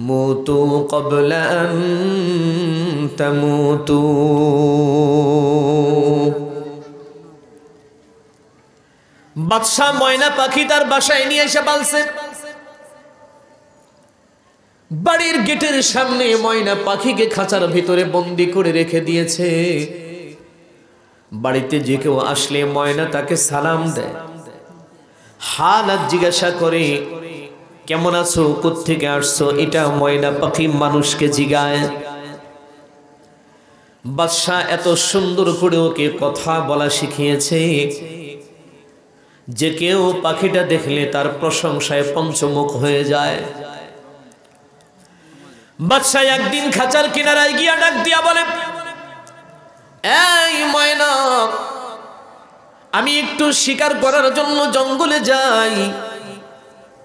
মুতু ক্বাবলা আন তামুতু। বাদশাহ ময়না পাখি তার বাসায় নিয়ে এসে পালছে। বাড়ির গেটের সামনে ময়না পাখিকে খাঁচার ভিতরে বন্দি করে রেখে দিয়েছে। বাড়িতে যে কেউ আসলে ময়না তাকে সালাম দেয়, হালাত জিজ্ঞাসা করে, কেমন আছো, কোত্থেকে আসছো। এটা ময়না পাখি মানুষকে জিগায়। বাদশাহ এত সুন্দর করে ওকে কথা বলা শিখিয়েছে যে কেউ পাখিটা দেখলে তার প্রশংসায় পঞ্চমুখ হয়ে যায়। বাদশাহ একদিন খাঁচার কিনারায় গিয়া ডাক দিয়া বলে, এই ময়না, আমি একটু শিকার করার জন্য জঙ্গলে যাই,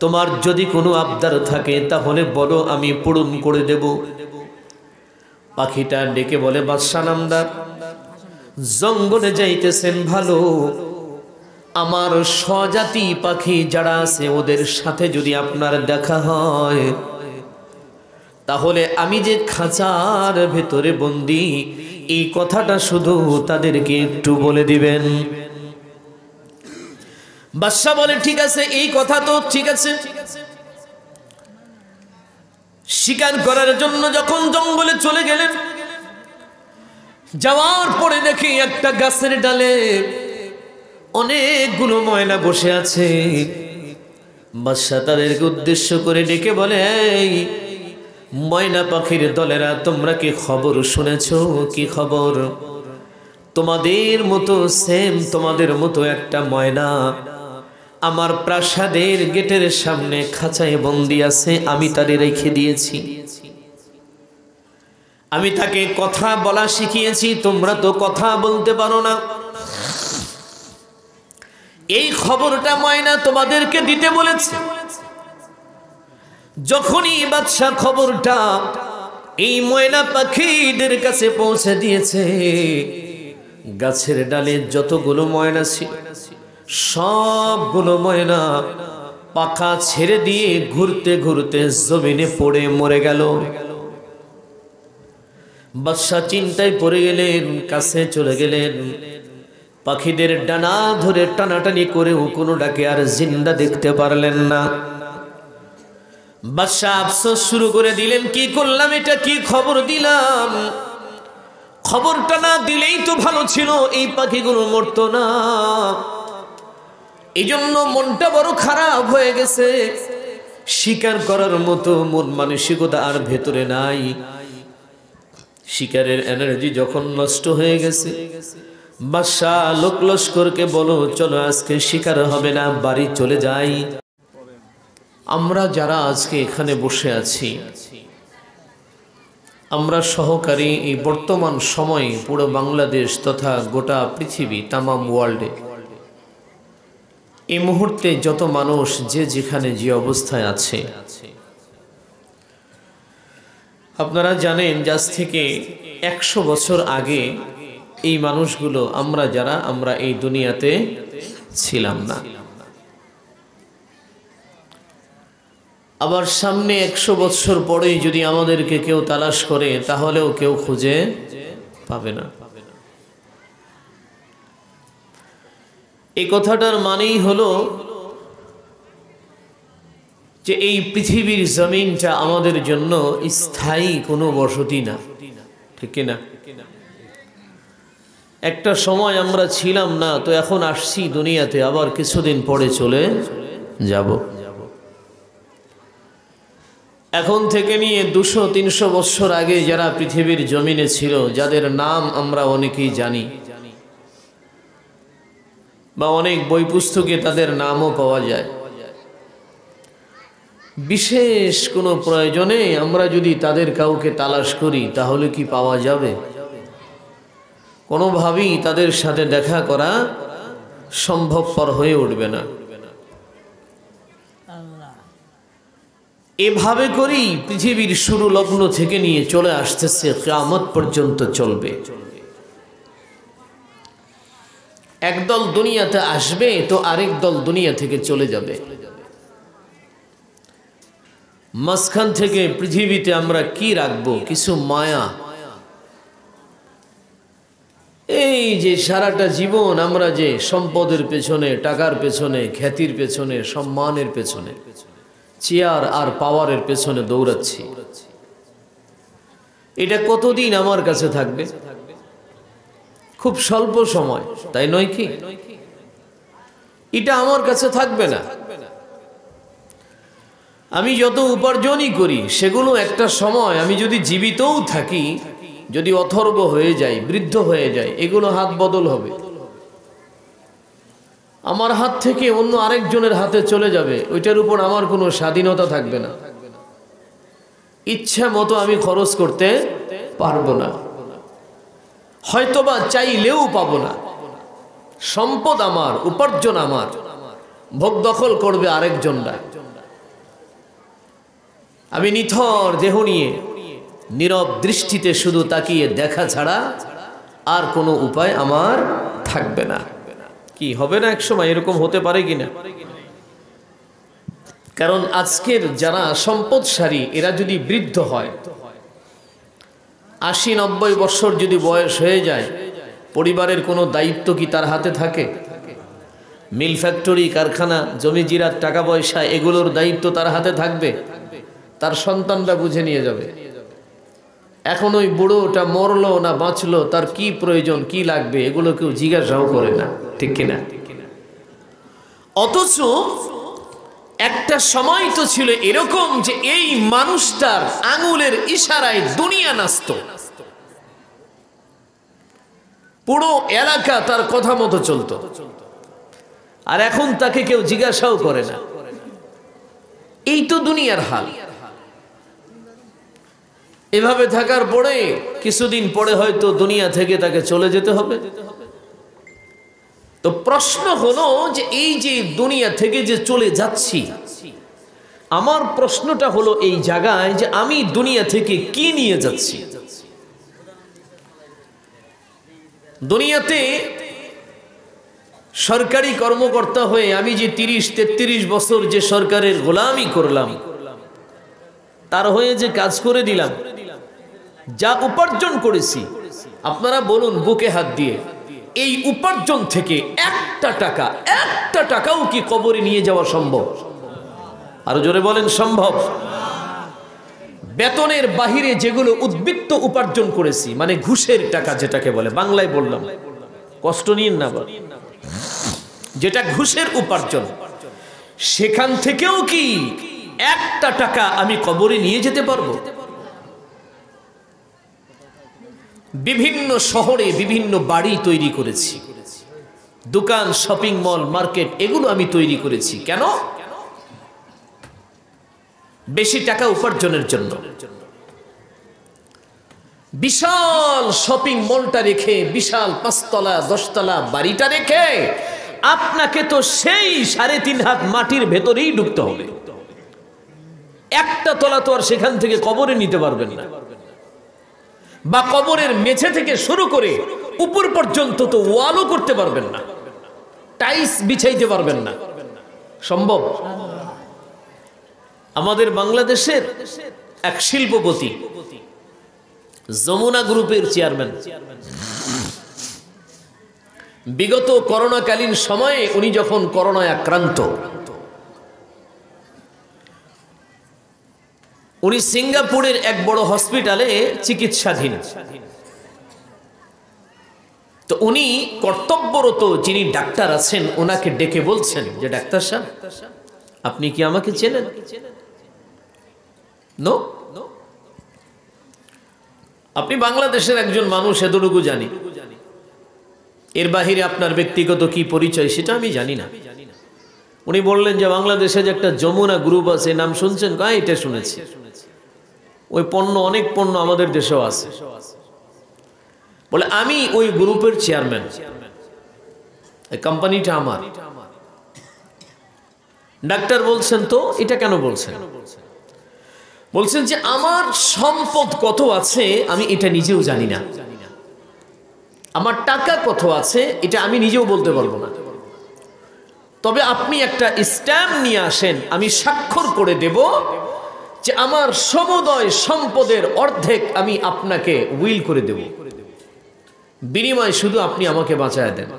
তোমার যদি কোনো আবদার থাকে তাহলে বলো, আমি পূরণ করে দেব। পাখিটা ডেকে বলে, বাদশাহ নামদার, জঙ্গলে যাইতেছেন ভালো, আমার স্বজাতি পাখি যারা আছে ওদের সাথে যদি আপনার দেখা হয় তাহলে আমি যে খাঁচার ভেতরে বন্দি এই কথাটা শুধু তাদেরকে একটু বলে দিবেন। বাদশাহ বলে, ঠিক আছে, এই কথা তো ঠিক আছে। শিকার করার জন্য যখন জঙ্গলে চলে গেলেন, যাওয়ার পরে দেখি একটা গাছের ডালে অনেকগুলো ময়না বসে আছে। বাদশাহ তাদেরকে উদ্দেশ্য করে ডেকে বলে, এই ময়না পাখির দলেরা, তোমরা কি খবর শুনেছো? কি খবর? তোমাদের মতো সেম, তোমাদের মতো একটা ময়না আমার প্রাসাদের গেটের সামনে খাঁচায় বন্দি আছে, আমি তারে রেখে দিয়েছি, আমি তাকে কথা বলা শিখিয়েছি, তোমরা তো কথা বলতে পারো না। এই খবরটা ময়না তোমাদেরকে দিতে বলেছে। যখনই বাদশাহ খবরটা এই ময়না পাখিদের কাছে পৌঁছে দিয়েছে, গাছের ডালে যতগুলো ময়না ছিল সবগুলো ময়না পাখা ছেড়ে দিয়ে ঘুরতে ঘুরতে জমিনে পড়ে মরে গেল। বাদশাহ চিন্তায় পড়ে গেলেন, কাছে চলে গেলেন, পাখিদের ডানা ধরে টানাটানি করেও কোনো ডাকে আর জিন্দা দেখতে পারলেন না। বাদশাহ আফসোস শুরু করে দিলেন, কি করলাম, এটা কি খবর দিলাম, খবরটা না দিলেই তো ভালো ছিল, এই পাখিগুলো মরতো না। এই জন্য মনটা বড় খারাপ হয়ে গেছে, শিকার করার মতো মন মানসিকতা আর ভেতরে নাই। শিকারের এনার্জি যখন নষ্ট হয়ে গেছে, বাদশাহ লোক লস্করকে বলো, চলো আজকে শিকার হবে না, বাড়ি চলে যাই। আমরা যারা আজকে এখানে বসে আছি, আমরা সহকারী এই বর্তমান সময়ে পুরো বাংলাদেশ তথা গোটা পৃথিবী, তামাম ওয়ার্ল্ডে এই মুহূর্তে যত মানুষ যে যেখানে যে অবস্থায় আছে, আপনারা জানেন যে আজ থেকে 100 বছর আগে এই মানুষগুলো, আমরা যারা, আমরা এই দুনিয়াতে ছিলাম না। আবার সামনে 100 বছর পরেই যদি আমাদেরকে কেউ তালাশ করে তাহলেও কেউ খুঁজে পাবে না। এই কথাটার মানেই হলো যে এই পৃথিবীর জমিনটা আমাদের জন্য স্থায়ী কোনো বসতি না, ঠিক না? একটা সময় আমরা ছিলাম না, তো এখন আসছি দুনিয়াতে, আবার কিছুদিন পরে চলে যাব। এখন থেকে নিয়ে 200-300 বছর আগে যারা পৃথিবীর জমিনে ছিল, যাদের নাম আমরা অনেকেই জানি বা অনেক বই পুস্তকে তাদের নামও পাওয়া যায়, বিশেষ কোনো প্রয়োজনে আমরা যদি তাদের কাউকে তালাশ করি তাহলে কি পাওয়া যাবে? কোনোভাবেই তাদের সাথে দেখা করা সম্ভবপর হয়ে উঠবে না। এভাবে করেই পৃথিবীর শুরু লগ্ন থেকে নিয়ে চলে আসতেছে, কিয়ামত পর্যন্ত চলবে। একদল দুনিয়াতে আসবে তো আরেক দল দুনিয়া থেকে চলে যাবে। মাঝখান থেকে পৃথিবীতে আমরা কি রাখবো? কিছু মায়া। এই যে সারাটা জীবন আমরা যে সম্পদের পেছনে, টাকার পেছনে, খ্যাতির পেছনে, সম্মানের পেছনে, চেয়ার আর পাওয়ারের পেছনে দৌড়াচ্ছি, এটা কতদিন আমার কাছে থাকবে? খুব স্বল্প সময়, তাই নয় কি? এটা আমার কাছে থাকবে না। আমি যত উপার্জনই করি সেগুলো একটা সময়, আমি যদি জীবিতও থাকি, যদি অথর্ব হয়ে যাই, বৃদ্ধ হয়ে যায়, এগুলো হাত বদল হবে। আমার হাত থেকে অন্য আরেকজনের হাতে চলে যাবে। ওইটার উপর আমার কোনো স্বাধীনতা থাকবে না। ইচ্ছা মতো আমি খরচ করতে পারবো না, হয়তোবা চাইলেও পাবো না। সম্পদ আমার, উপার্জন আমার, ভোগ দখল করবে আরেকজনরা। আমি নিথর দেহ নিয়ে নীরব দৃষ্টিতে শুধু তাকিয়ে দেখা ছাড়া আর কোনো উপায় আমার থাকবে না। কি হবে না? একসময় এরকম হতে পারে কিনা? কারণ আজকের যারা সম্পদশালী, এরা যদি বৃদ্ধ হয়, 80-90 বছর যদি বয়স হয়ে যায়, পরিবারের কোনো দায়িত্ব কি তার হাতে থাকে? মিল ফ্যাক্টরি, কারখানা, জমি জিরাত, টাকা পয়সা, এগুলোর দায়িত্ব তার হাতে থাকবে? তার সন্তানরা বুঝে নিয়ে যাবে। এখন ওই বুড়োটা মরলো না বাঁচলো, তার কি প্রয়োজন, কি লাগবে, এগুলো কেউ জিজ্ঞাসাও করে না, ঠিক কিনা? অথচ একটা সময় তো ছিল এরকম যে এই মানুষটার আঙুলের ইশারায় দুনিয়া নাচত, পুরো এলাকা তার কথা মতো চলতো, আর এখন তাকে কেউ জিজ্ঞাসাও করে না। এই তো দুনিয়ার হাল। এভাবে থাকার পরে কিছুদিন পরে হয়তো দুনিয়া থেকে তাকে চলে যেতে হবে। তো প্রশ্ন হলো যে এই যে দুনিয়া থেকে যে চলে যাচ্ছি, আমার প্রশ্নটা হলো এই জায়গায় যে আমি দুনিয়া থেকে কি নিয়ে যাচ্ছি? দুনিয়াতে সরকারি কর্মকর্তা হয়ে আমি যে 30-33 বছর যে সরকারের গোলামি করলাম, তার হয়ে যে কাজ করে দিলাম, যা উপার্জন করেছি, আপনারা বলুন বুকে হাত দিয়ে, এই উপার্জন থেকে একটা টাকাও কি কবরে নিয়ে যাওয়া সম্ভব? আরো জোরে বলেন, সম্ভব? বেতনের বাহিরে যেগুলো উদ্বৃত্ত উপার্জন করেছি, মানে ঘুষের টাকা যেটাকে বলে, বাংলায় বললাম, কষ্ট নিন না, যেটা ঘুষের উপার্জন, সেখান থেকেও কি একটা টাকা আমি কবরে নিয়ে যেতে পারবো? বিভিন্ন শহরে বিভিন্ন বাড়ি তৈরি করেছি, দোকান, শপিং মল, মার্কেট, এগুলো আমি তৈরি করেছি। কেন? বেশি টাকা উপার্জনের জন্য। বিশাল শপিং মলটা রেখে, বিশাল 5 তলা 10 তলা বাড়িটা রেখে আপনাকে তো সেই 3.5 হাত মাটির ভেতরেই ঢুকতে হবে। একটা তলা তো আর সেখান থেকে কবরে নিতে পারবেন না, বা কবরের মেঝে থেকে শুরু করে উপর পর্যন্ত তো ওয়ালও করতে পারবেন না, টাইলস বিছাইতে পারবেন না। সম্ভব? আমাদের বাংলাদেশের এক শিল্পপতি, যমুনা গ্রুপের চেয়ারম্যান, বিগত করোনাকালীন সময়ে উনি যখন করোনায় আক্রান্ত, উনি সিঙ্গাপুরের এক বড় হসপিটালে চিকিৎসাধীন। তো উনি কর্তব্যরত যিনি ডাক্তার আছেন, ওনাকে ডেকে বলছেন যে ডাক্তার সাহেব, আপনি কি আমাকে চেনেন? নো, আপনি বাংলাদেশের একজন মানুষ, এতটুকু জানি, এর বাহিরে আপনার ব্যক্তিগত কি পরিচয় সেটা আমি জানি না। উনি বললেন যে বাংলাদেশে যে একটা যমুনা গ্রুপ আছে, নাম শুনছেন? এটা শুনেছি। ওই পণ্য, অনেক পণ্য আমাদের দেশেও আছে। বলে আমি ওই গ্রুপের চেয়ারম্যান, এই কোম্পানিটা আমার। ডাক্তার বলছেন তো এটা কেন বলছেন? বলছেন যে আমার সম্পদ কত আছে আমি এটা নিজেও জানি না, আমার টাকা কত আছে এটা আমি নিজেও বলতে পারবো না। তবে আপনি একটা স্ট্যাম্প নিয়ে আসেন, আমি স্বাক্ষর করে দেব যে আমার সমুদয় সম্পদের অর্ধেক আমি আপনাকে উইল করে দেব, বিনিময় শুধু আপনি আমাকে বাঁচায় দেন।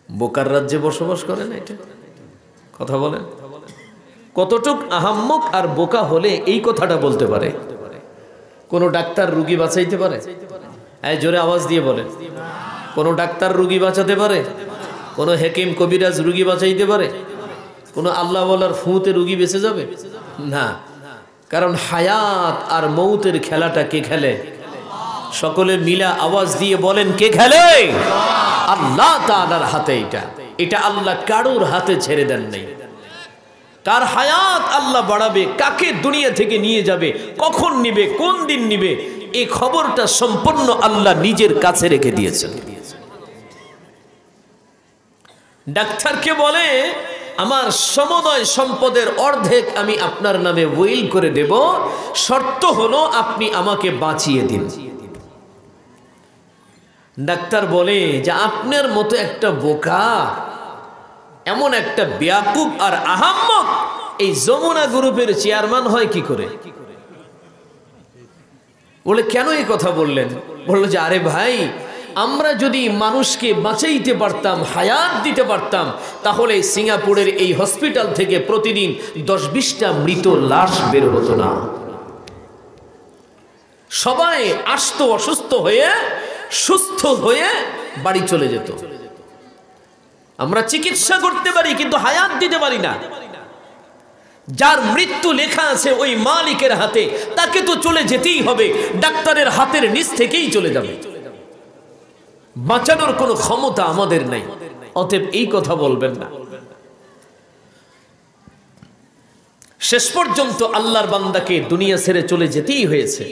বোকার রাজ্যে বসবাস করে না? এটা কথা বলেন, কতটুক আহাম্মক আর বোকা হলে এই কথাটা বলতে পারে? কোন ডাক্তার রুগী বাঁচাইতে পারে? এই জোরে আওয়াজ দিয়ে বলেন, কোন ডাক্তার রুগী বাঁচাতে পারে? কোন হেকিম কবিরাজ রুগী বাঁচাইতে পারে? কোন আল্লাহ ওয়ালার ফুঁতে রুগী বেঁচে যাবে? না। কারণ হায়াত আর মৌতের খেলাটা কে খেলে? সকলে মিলা আওয়াজ দিয়ে বলেন, কে খেলে? আল্লাহ তাআলার হাতে। এটা আল্লাহ কারোর হাতে ছেড়ে দেন নাই। কার হায়াত আল্লাহ বাড়াবে, কাকে দুনিয়া থেকে নিয়ে যাবে, কখন নিবে, কোন দিন নিবে, এই খবরটা সম্পূর্ণ আল্লাহ নিজের কাছে রেখে দিয়েছেন। ডাক্তারকে বলে, আমার সমুদয় সম্পদের অর্ধেক আমি আপনার নামে উইল করে দেব, শর্ত হলো আপনি আমাকে বাঁচিয়ে দিন। ডাক্তার বলে যে আপনার মতো একটা বোকা, এমন একটা বেয়াকুব আর আহাম্মক এই যমুনা গ্রুপের চেয়ারম্যান হয় কি করে? বলে, কেন এই কথা বললেন? বললো যে, আরে ভাই, আমরা যদি মানুষকে বাঁচাইতে পারতাম, হায়াত দিতে পারতাম, তাহলে সিঙ্গাপুরের এই হসপিটাল থেকে প্রতিদিন 10-20টা মৃত লাশ বের হতো না। সবাই আসতো অসুস্থ হয়ে, সুস্থ হয়ে বাড়ি চলে যেত। আমরা চিকিৎসা করতে পারি কিন্তু হায়াত দিতে পারি না। যার মৃত্যু লেখা আছে ওই মালিকের হাতে, তাকে তো চলে যেতেই হবে, ডাক্তারের হাতের নিচ থেকেই চলে যাবে। বাঁচানোর কোনো ক্ষমতা আমাদের নাই। অতএব এই কথা বলবেন না। শেষ পর্যন্ত আল্লাহর বান্দাকে দুনিয়া ছেড়ে চলে যেতেই হয়েছে।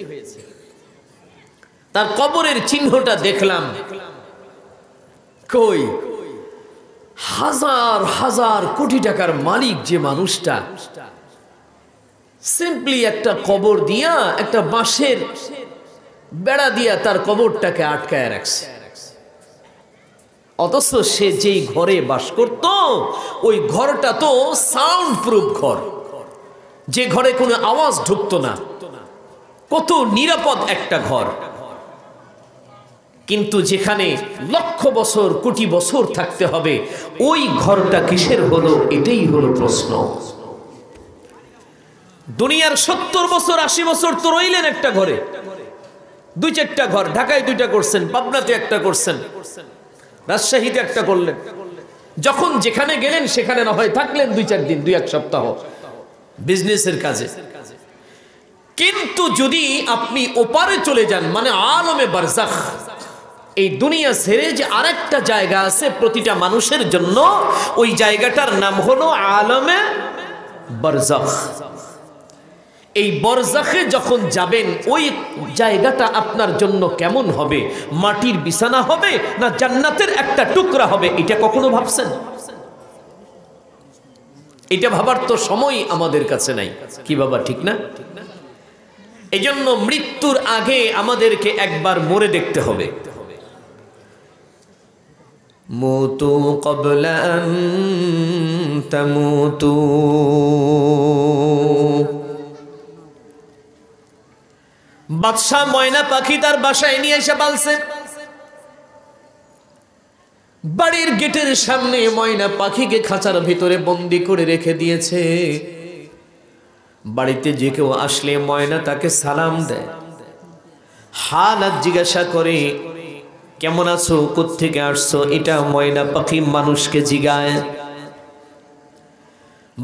তার কবরের চিহ্নটা দেখলাম, কই হাজার হাজার কোটি টাকার মালিক যে মানুষটা সিম্পলি একটা কবর দিয়া, একটা বাঁশের বেড়া দিয়া তার কবরটাকে আটকায় রাখছে। অথচ সে যেই ঘরে বাস করত, ওই ঘরটা তো সাউন্ড প্রুফ ঘর, যে ঘরে কোনো আওয়াজ ঢুকতো না, কত নিরাপদ একটা ঘর। কিন্তু যেখানে লক্ষ বছর কোটি বছর থাকতে হবে, ওই ঘরটা কিসের হলো? এটাই হলো প্রশ্ন। দুনিয়ার 70 বছর 80 বছর তো রইলেন একটা ঘরে, 2-4টা ঘর, ঢাকায় 2টা করছেন, পাবনাতে একটা করছেন, রাজশাহীতে একটা করলেন। যখন যেখানে গেলেন সেখানে না হয় থাকলেন 2-4 দিন, 2-1 সপ্তাহ বিজনেসের কাজে। কিন্তু যদি আপনি ওপারে চলে যান, মানে আলমে বারজাখ, এই দুনিয়া ছেড়ে যে আরেকটা জায়গা আছে প্রতিটা মানুষের জন্য, ওই জায়গাটার নাম হলো আলমে বারজাখ। এই বরজাখে যখন যাবেন, ওই জায়গাটা আপনার জন্য কেমন হবে? মাটির বিছানা হবে না জান্নাতের একটা টুকরা হবে? এটা কখনো ভাবছেন? এটা ভাবার তো সময় আমাদের কাছে নাই। কি বাবা, ঠিক না? এজন্য মৃত্যুর আগে আমাদেরকে একবার মরে দেখতে হবে। মুতু ক্বাবলা আন তামুতু। বাদশাহ ময়না পাখি তার বাসায় নিয়ে এসে পালছে। বাড়ির গেটের সামনে ময়না পাখিকে খাঁচার ভিতরে বন্দি করে রেখে দিয়েছে। বাড়িতে যে কেউ আসলে ময়না তাকে সালাম দেয়, হালাত জিজ্ঞাসা করে, কেমন আছো, কোত্থেকে আসছো, এটা ময়না পাখি মানুষকে জিগায়।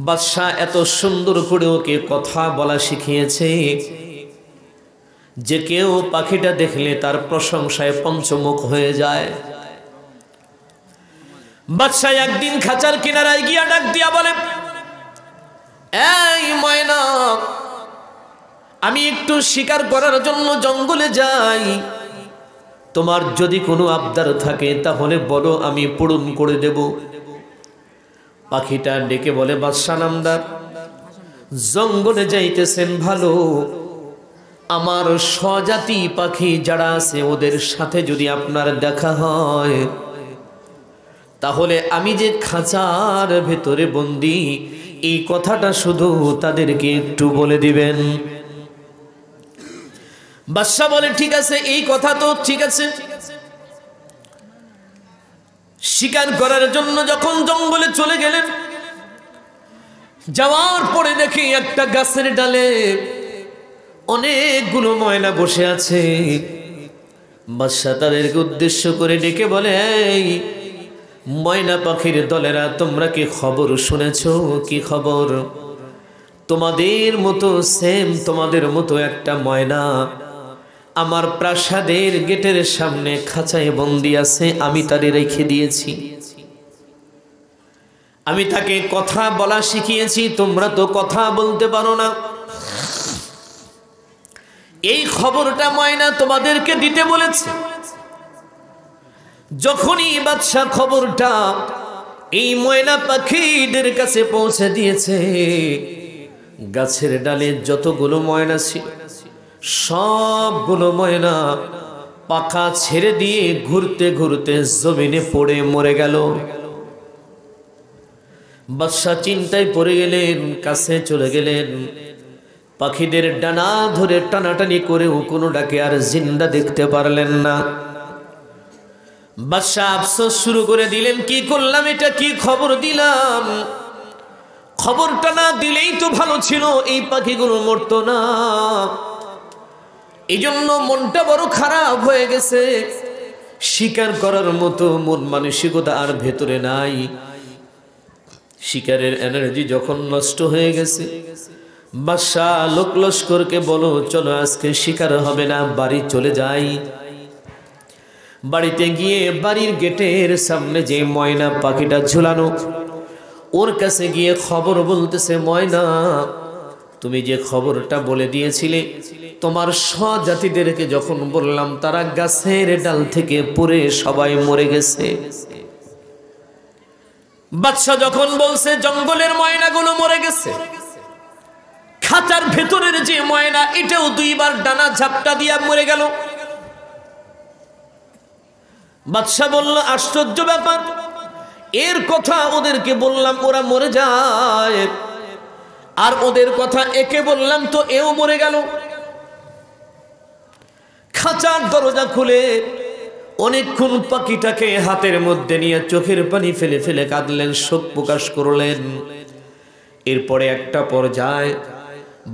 বাদশাহ এত সুন্দর করে ওকে কথা বলা শিখিয়েছে যে কেউ পাখিটা দেখলে তার প্রশংসায় পঞ্চমুখ হয়ে যায়। বাদশাহ একদিন খাঁচার কিনারায় গিয়া ডাক দিয়া বলে, এই ময়না, আমি একটু শিকার করার জন্য জঙ্গলে যাই, তোমার যদি কোনো আবদার থাকে তাহলে বলো, আমি পূরণ করে দেব। পাখিটা ডেকে বলে, বাদশাহ নামদার, জঙ্গলে যাইতেছেন ভালো, আমার স্বজাতি পাখি যারা আছে ওদের সাথে যদি আপনার দেখা হয়, তাহলে আমি যে খাঁচার ভেতরে বন্দি, এই কথাটা শুধু তাদেরকে একটু বলে দিবেন। বাদশা বলে ঠিক আছে, এই কথা তো ঠিক আছে। শিকার করার জন্য যখন জঙ্গলে চলে গেলেন, যাওয়ার পরে দেখি একটা গাছের ডালে অনেকগুলো ময়না বসে আছে। বাদশা তাদেরকে উদ্দেশ্য করে ডেকে বলে, এই ময়না পাখির দলেরা, তোমরা কি খবর শুনেছো? কি খবর? তোমাদের মতো সেম, তোমাদের মতো একটা ময়না আমার প্রাসাদের গেটের সামনে খাঁচায় বন্দি আছে। আমি তারে রেখে দিয়েছি, আমি তাকে কথা বলা শিখিয়েছি। তোমরা তো কথা বলতে পারো না। এই খবরটা ময়না তোমাদেরকে দিতে বলেছে। যখনই বাদশা খবরটা এই ময়না পাখিদের কাছে পৌঁছে দিয়েছে, গাছের ডালে যতগুলো ময়না ছিল সবগুলো ময়না পাখা ছেড়ে দিয়ে ঘুরতে ঘুরতে জমিনে পড়ে মরে গেল। বাদশা চিন্তায় পড়ে গেলেন, কাছে চলে গেলেন। পাখিদের ডানা ধরে টানাটানি করেও কোনো ডাকে আর জিন্দা দেখতে পারলেন না। বাদশা আফসোস শুরু করে দিলেন, কি করলাম, এটা কি খবর দিলাম? খবরটা না দিলেই তো ভালো ছিল, এই পাখিগুলো মরতো না। এই জন্য মনটা বড় খারাপ হয়ে গেছে। শিকার করার মতো মন মানসিকতা আর ভেতরে নাই। শিকারের এনার্জি যখন নষ্ট হয়ে গেছে, বাদশা লোক লস্করকে বলো, চলো আজকে শিকার হবে না, বাড়ি চলে যাই। বাড়িতে গিয়ে বাড়ির গেটের সামনে যে ময়না পাখিটা ঝুলানো, ওর কাছে গিয়ে খবর বলতেছে, ময়না, তুমি যে খবরটা বলে দিয়েছিলে, তোমার স্বজাতিদেরকে যখন বললাম, তারা গাছের ডাল থেকে পড়ে সবাই মরে গেছে। বাদশা যখন বলছে জঙ্গলের ময়নাগুলো মরে গেছে, খাঁচার ভেতরের যে ময়না এটাও দুইবার ডানা ঝাপটা দিয়া মরে গেল। বাদশা বলল, আশ্চর্য ব্যাপার, এর কথা ওদেরকে বললাম ওরা মরে যায়, আর ওদের কথা একে বললাম তো এও মরে গেল। খাঁচার দরজা খুলে অনেকক্ষণ পাখিটাকে হাতের মধ্যে নিয়ে চোখের পানি ফেলে ফেলে কাঁদলেন, শোক প্রকাশ করলেন। এরপরে একটা পর্যায়ে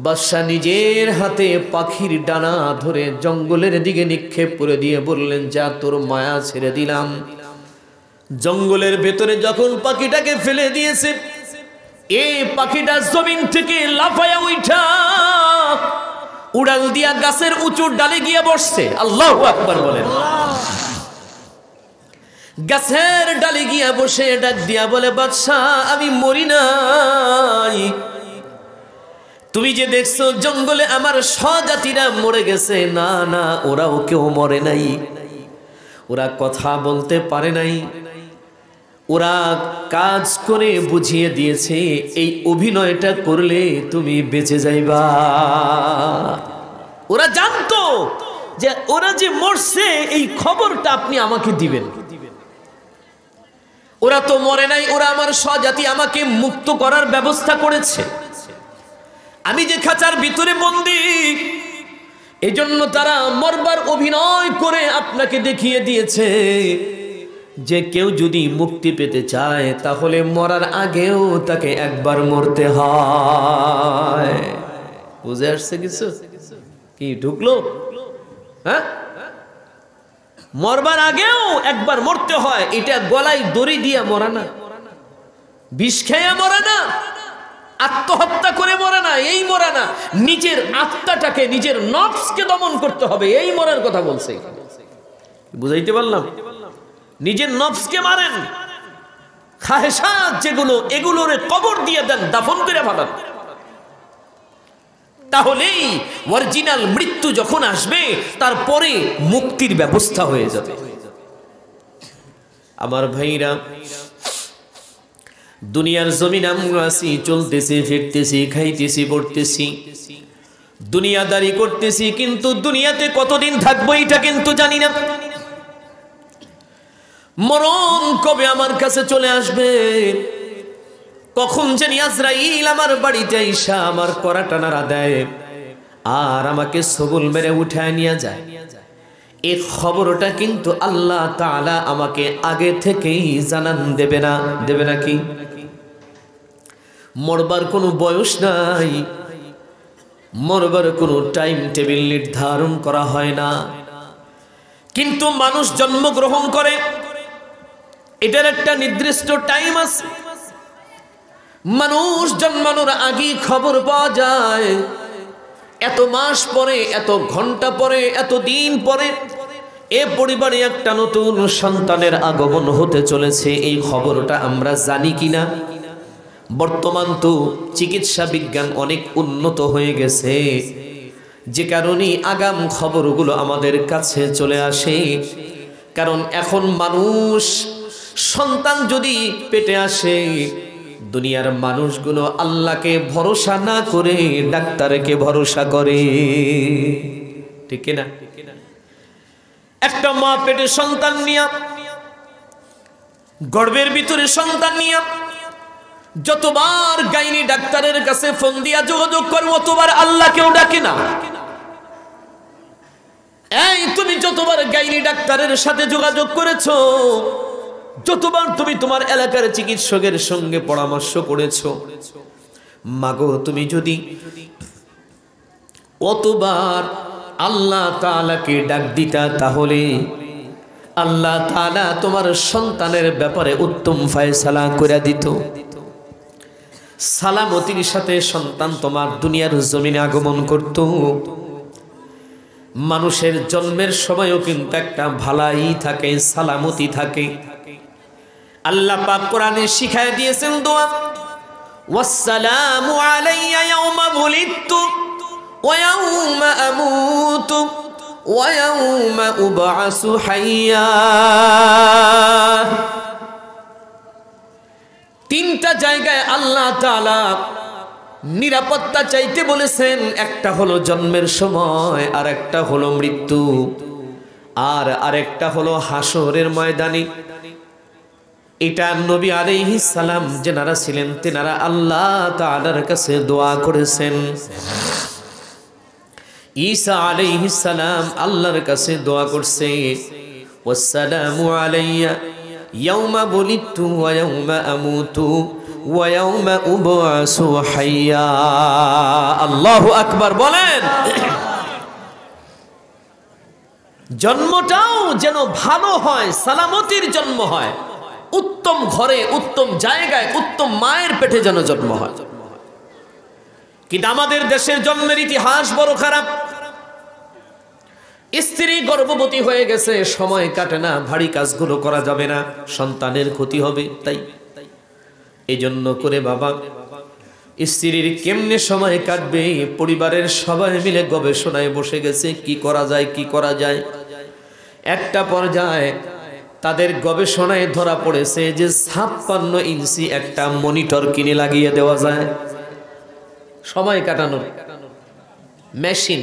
বাদশা নিজের হাতে পাখির ডানা ধরে জঙ্গলের দিকে নিক্ষেপ করে দিয়ে বললেন, যা, তোর মায়া ছেড়ে দিলাম। জঙ্গলের ভেতরে যখন পাখিটাকে ফেলে দিয়েছে, এই পাখিটা জমিন থেকে লাফায়া উঠা উড়াল দিয়া গাছের উঁচু ডালে গিয়ে বসছে। আল্লাহু আকবার বলেন। গাছের ডালে গিয়া বসে ডাক দিয়া বলে, বাদশা, আমি মরি নাই। তুমি যে দেখছো জঙ্গলে আমার স্বজাতিরা মরে গেছে, না না, ওরাও কেউ মরে নাই। ওরা কথা বলতে পারে নাই, ওরা কাজ করে বুঝিয়ে দিয়েছে এই অভিনয়টা করলে তুমি বেঁচে যাইবা। ওরা জানতো যে ওরা যে মরছে এই খবরটা আপনি আমাকে দিবেন। ওরা তো মরে নাই, ওরা আমার স্বজাতি, আমাকে মুক্ত করার ব্যবস্থা করেছে। আমি যে খাঁচার ভিতরে বন্দী, এই জন্য তারা মরবার অভিনয় করে আপনাকে দেখিয়ে দিয়েছে যে কেউ যদি মুক্তি পেতে চায় তাহলে মরার আগেও তাকে একবার মরতে হয়। বুঝে আসছে কিছু? কি ঢুকলো? হ্যাঁ, মরবার আগেও একবার মরতে হয়। এটা গলায় দড়ি দিয়া মরা না, বিষ খেয়ে মরা না, আত্মহত্যা করে মরা না, এই মরা না, নিজের আত্মাটাকে, নিজের নফসকে দমন করতে হবে, এই মরার কথা বলছে। বুঝাইতে পারলাম? নিজের নফসকে মারেন, খাহেসাত যেগুলো, এগুলোর কবর দিয়ে দেন, দাফন করে ফেলান। তাহলেই অরিজিনাল মৃত্যু যখন আসবে তারপরে মুক্তির ব্যবস্থা হয়ে যাবে। আমার ভাইরা, দুনিয়ার জমিন আমরা আছি, চলতেছি, ফিরতেছি, খাইতেছি, পড়তেছি, দুনিয়াদারি করতেছি, কিন্তু দুনিয়াতে কতদিন থাকবো এটা কিন্তু জানি না। মরণ কবে আমার কাছে চলে আসবে কখন জানি আজরাইল আমার বাড়িতে আইসা আমার করাটা নাড়া দেয় আর আমাকে সবল মেরে উঠায় নিয়ে যায়। এই খবরটা কিন্তু আল্লাহ তাআলা আমাকে আগে থেকেই জানান দেবে না কি? মরবার কোনো বয়স নাই, মরবার কোনো টাইম টেবিল নির্ধারণ করা হয় না, কিন্তু মানুষ জন্মগ্রহণ করে এটার একটা নির্দিষ্ট টাইম আছে। মানুষ জন্মানোর আগেই খবর পাওয়া যায় এত মাস পরে, এত ঘন্টা পরে, এত দিন পরে এ পরিবারে একটা নতুন সন্তানের আগমন হতে চলেছে। এই খবরটা আমরা জানি কিনা? বর্তমান তো চিকিৎসা বিজ্ঞান অনেক উন্নত হয়ে গেছে, যে কারণে আগাম খবরগুলো আমাদের কাছে চলে আসে। কারণ এখন মানুষ সন্তান যদি পেটে আসে, দুনিয়ার মানুষগুলো আল্লাহকে ভরসা না করে ডাক্তারকে ভরসা করে, ঠিক না? একটা মা পেটে সন্তান নিয়া, গর্ভের ভিতরে সন্তান নিয়া যতবার গাইনি ডাক্তারের কাছে ফোন দিয়া যোগাযোগ করে, অতবার আল্লাহকেও ডাকে না। এই তুমি যতবার গাইনি ডাক্তারের সাথে যোগাযোগ করেছো, যতবার তুমি তোমার এলাকার চিকিৎসকের সঙ্গে পরামর্শ করেছো, মাগো তুমি যদি অতবার আল্লাহ তাআলাকে ডাক দিতা, তাহলে আল্লাহ তাআলা তোমার সন্তানের ব্যাপারে উত্তম ফয়সালা করে দিত। সালামতির সাথে সন্তান তোমার দুনিয়ার জমিনে আগমন করত। মানুষের জন্মের সময়ও কিন্তু একটা ভালাই থাকে, সালামতি থাকে। আল্লাহ পাক কোরআনে শিখায় দিয়েছেন দোয়া, ওয়াসসালামু আলাইয়া ইয়াওমা বুলিদতু ওয়া ইয়াওমা আমুতু ওয়া ইয়াওমা উবআসু হাইয়া। তিনটা জায়গায় আল্লাহ তাআলা নিরাপত্তা চাইতে বলেছেন। একটা হলো জন্মের সময়, আর একটা হলো মৃত্যু, আর আরেকটা হলো হাসরের ময়দানে। এটা নবী আলাইহিস সালাম যেনারা ছিলেন তেনারা আল্লাহ তাআলার কাছে দোয়া করেছেন। ঈসা আলাইহিস সালাম আল্লাহর কাছে দোয়া করছে, ওয়াসসালামু আলাইয়া ইয়াওমা বুলিদতু ওয়া ইয়াওমা আমুতু ওয়া ইয়াওমা উবআসু হাইয়া। আল্লাহু আকবার বলেন। জন্মটাও যেন ভালো হয়, সালামতির জন্ম হয়, উত্তম ঘরে, উত্তম জায়গায়, উত্তম মায়ের পেটে যেন জন্ম হয়। কিন্তু আমাদের দেশের জন্মের ইতিহাস বড় খারাপ। স্ত্রী গর্ভবতী হয়ে গেছে, সময় কাটে না, ভারী কাজগুলো করা যাবে না, সন্তানের ক্ষতি হবে। তাই এই জন্য করে বাবা স্ত্রীর কেমনে সময় কাটবে, পরিবারের সবাই মিলে গবেষণায় বসে গেছে কি করা যায়, কি করা যায়। একটা পর্যায়ে তাদের গবেষণায় ধরা পড়েছে যে 56 ইঞ্চি একটা মনিটর কিনে লাগিয়ে দেওয়া যায়, সময় কাটানোর মেশিন।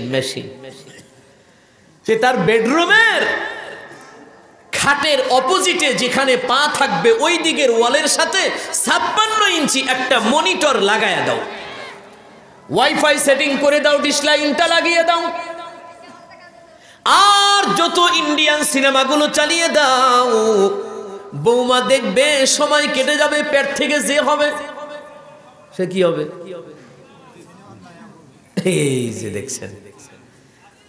সে তার বেডরুমের খাটের অপোজিটে যেখানে পা থাকবে ওই দিকের ওয়ালের সাথে 56 ইঞ্চি একটা মনিটর লাগায়া দাও, ওয়াইফাই সেটিং করে দাও, ডিশ লাইনটা লাগিয়ে দাও, আর যত ইন্ডিয়ান সিনেমাগুলো চালিয়ে দাও। বৌমা দেখবে সময় কেটে যাবে, পেট থেকে যে হবে সে কি হবে? এই যে দেখছেন,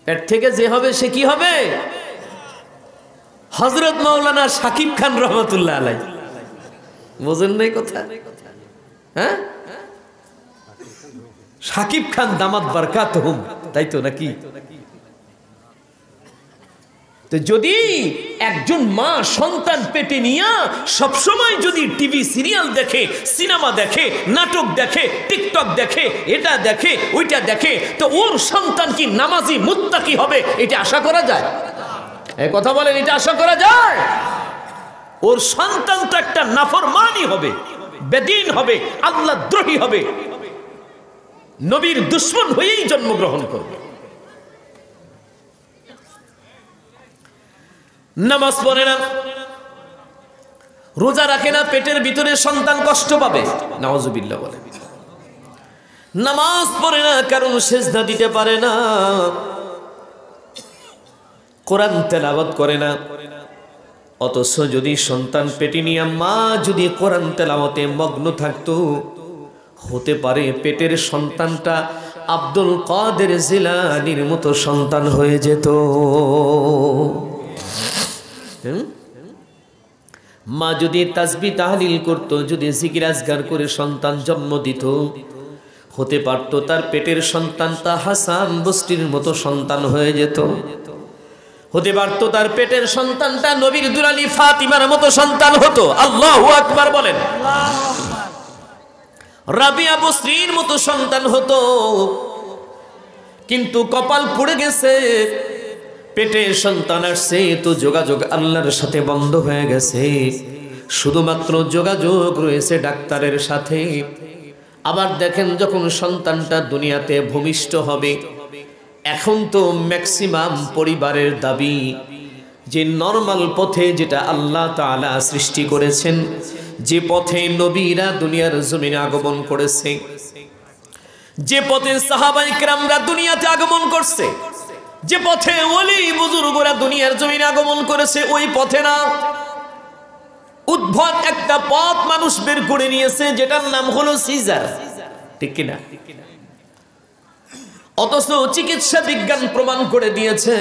পেট থেকে যে হবে সে কি হবে? হযরত মাওলানা শাকিব খান রহমাতুল্লাহ আলাইহি, বোঝেন নাই কথা? হ্যাঁ, শাকিব খান দামাত বারকাতুহুম, তাই তো নাকি? তো যদি একজন মা সন্তান পেটে নিয়ে সবসময় যদি টিভি সিরিয়াল দেখে, সিনেমা দেখে, নাটক দেখে, টিকটক দেখে, এটা দেখে, ওইটা দেখে, তো ওর সন্তান কি নামাজি মুত্তাকি হবে এটা আশা করা যায়? এই কথা বলেন, এটা আশা করা যায়? ওর সন্তান তো একটা নাফরমানি হবে, বেদিন হবে, আল্লাহ দ্রোহী হবে, নবীর দুশমন হয়েই জন্মগ্রহণ করবে। নামাজ পড়ে না, রোজা রাখে না, পেটের ভিতরে সন্তান কষ্ট পাবে, নাউজুবিল্লাহ বলে। নামাজ পড়ে না কারণ সেজদা দিতে পারে না, কোরআন তেলাওয়াত করে না। অথচ যদি সন্তান পেটে নিয়ে মা যদি কোরআন তেলাওয়াতে মগ্ন থাকতো, হতে পারে পেটের সন্তানটা আব্দুল কাদের জিলানীর মতো সন্তান হয়ে যেত। মা যদি তাসবিহ তাহলিল করত, যদি জিকির আজকার করে সন্তান জন্ম দিত, হতে পারত তার পেটের সন্তানটা হাসান বস্তির মতো সন্তান হয়ে যেত। হতে পারত তার পেটের সন্তানটা নবীর দুলালী ফাতিমার মতো সন্তান হতো। আল্লাহু আকবার বলেন। রাবিয়া বস্রির মতো সন্তান হতো। কিন্তু কপাল পুড়ে গেছে, পেটে সন্তান আসছে তো যোগাযোগ আল্লাহর সাথে বন্ধ হয়ে গেছে, শুধুমাত্র যোগাযোগ রয়েছে ডাক্তারের সাথে। আবার দেখেন যখন সন্তানটা দুনিয়াতে ভূমিষ্ঠ হবে, এখন তো ম্যাক্সিমাম পরিবারের দাবি যে নরমাল পথে যেটা আল্লাহ তাআলা সৃষ্টি করেছেন, যে পথে নবীরা দুনিয়ার জমিনে আগমন করেছে, যে পথে সাহাবায়ে কেরামরা দুনিয়াতে আগমন করছে, যে পথে ওলি বুজুর্গরা দুনিয়ার জমিনে আগমন করেছে, ওই পথে না, উদ্ভট একটা পথ মানুষ বের করে নিয়েছে যেটার নাম হলো সিজার। ঠিক কিনা? অথচ চিকিৎসা বিজ্ঞান প্রমাণ করে দিয়েছে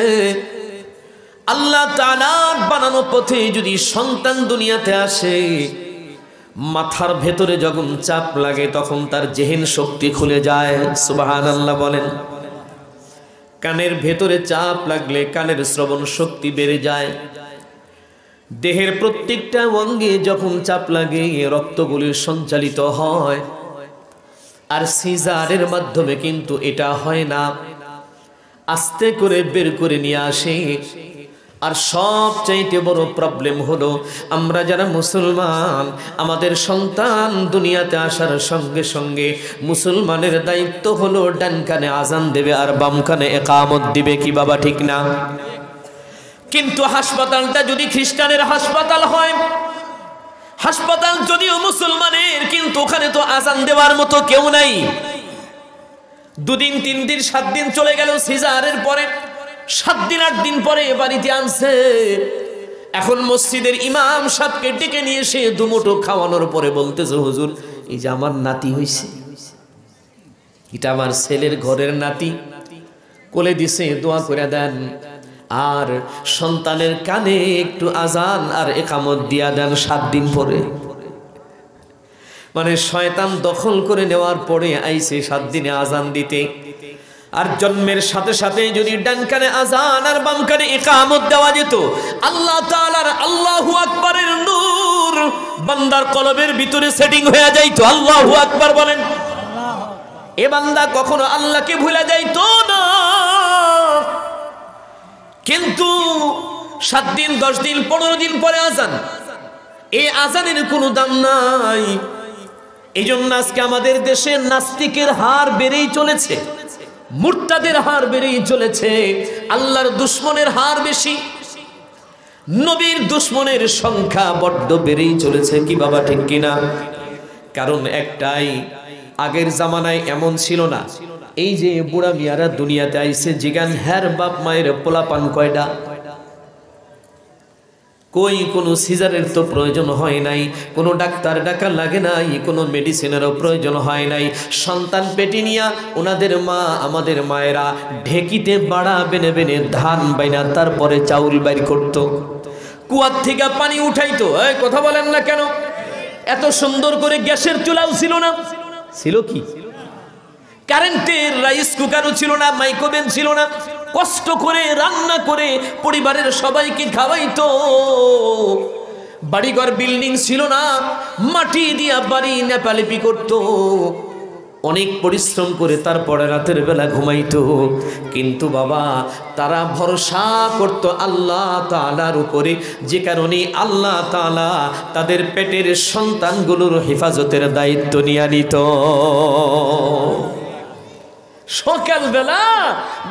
আল্লাহ তাআলার বানানো পথে যদি সন্তান দুনিয়াতে আসে, মাথার ভেতরে যখন চাপ লাগে তখন তার জেহেন শক্তি খুলে যায়। সুবহানাল্লাহ বলেন। কানের ভেতরে চাপ লাগলে কানের শ্রবণ শক্তি বেড়ে যায়। দেহের প্রত্যেকটা অঙ্গে যখন চাপ লাগে রক্তগুলি সঞ্চালিত হয়। আর সিজারের মাধ্যমে কিন্তু এটা হয় না, আস্তে করে বের করে নিয়ে আসে। আর সবচাইতে বড় প্রবলেম হলো আমরা যারা মুসলমান, আমাদের সন্তান দুনিয়াতে আসার সঙ্গে সঙ্গে মুসলমানের দায়িত্ব হলো ডান কানে আজান দেবে আর বাম কানে ইকামত দিবে। কি বাবা ঠিক না? কিন্তু হাসপাতালটা যদি খ্রিস্টানের হাসপাতাল হয়, হাসপাতাল যদিও মুসলমানের, কিন্তু ওখানে তো আজান দেওয়ার মতো কেউ নাই। 2 দিন 3 দিন 7 দিন চলে গেল সিজারের পরে, 7 দিন 8 দিন পরে বাড়িতে আনছে। এখন মসজিদের ইমাম সাহেবকে ডেকে নিয়ে এসে দুমুঠো খাওয়ানোর পরে বলতেছে, হুজুর এই যে আমার নাতি হইছে, এটা আমার ছেলের ঘরের নাতি, কোলে দিছে, দোয়া করে দেন। আর সন্তানের কানে একটু আজান আর ইকামত দিয়া দেন 7 দিন পরে। মানে শয়তান দখল করে নেওয়ার পরে আইছে 7 দিনে আজান দিতে। আর জন্মের সাথে সাথে যদি ডান কানে আজান আর বাম কানে ইকামত দেওয়া যেত, আল্লাহ তাআলার আল্লাহু আকবারের নূর বান্দার কলবের ভিতরে সেটিং হয়ে যাইতো। আল্লাহু আকবার বলেন। এ বান্দা কখনো আল্লাহকে ভুলে যাইতো না। কিন্তু 7 দিন 10 দিন 15 দিন পরে আজান, এই আজানের কোনো দাম নাই। এই জন্য আজকে আমাদের দেশে নাস্তিকের হার বেড়েই চলেছে, মুরতাদের হার বেড়েই চলেছে, আল্লাহর দুশমনের হার বেশি, নবীর দুশমনের সংখ্যা বড্ড বেড়েই চলেছে। কি বাবা ঠিক কিনা? কারণ একটাই, আগের জামানায় এমন ছিল না। এই যে বুড়া মিয়ারা দুনিয়াতে আইছে, জিগান হ্যার বাপ মায়ের পোলাপান কয়টা? কই কোনো সিজারের তো প্রয়োজন হয় নাই, কোনো ডাক্তার ডাকা লাগে নাই, কোনো মেডিসিনেরও প্রয়োজন হয় নাই। সন্তান পেটে নিয়া ওনাদের মা, আমাদের মায়েরা ঢেকিতে বাড়া বেনে বেনে ধান বাইনা তারপরে চাউল বাইর করত, কুয়ার থেকে পানি উঠাইতো। এই কথা বলেন না কেন? এত সুন্দর করে গ্যাসের চুলাও ছিল না, ছিল কি? কারেন্টের রাইস কুকারও ছিল না, মাইক্রোওভেন ছিল না। কষ্ট করে রান্না করে পরিবারের সবাইকে খাওয়াইতো। বাড়িঘর বিল্ডিং ছিল না, মাটি দিয়া বাড়ি নেপালিপি করতো, অনেক পরিশ্রম করে তারপরে রাতের বেলা ঘুমাইতো। কিন্তু বাবা তারা ভরসা করত আল্লাহ তাআলার উপরে, যে কারণে আল্লাহ তাআলা তাদের পেটের সন্তানগুলোর হেফাজতের দায়িত্ব নিয়ে নিত। সকালবেলা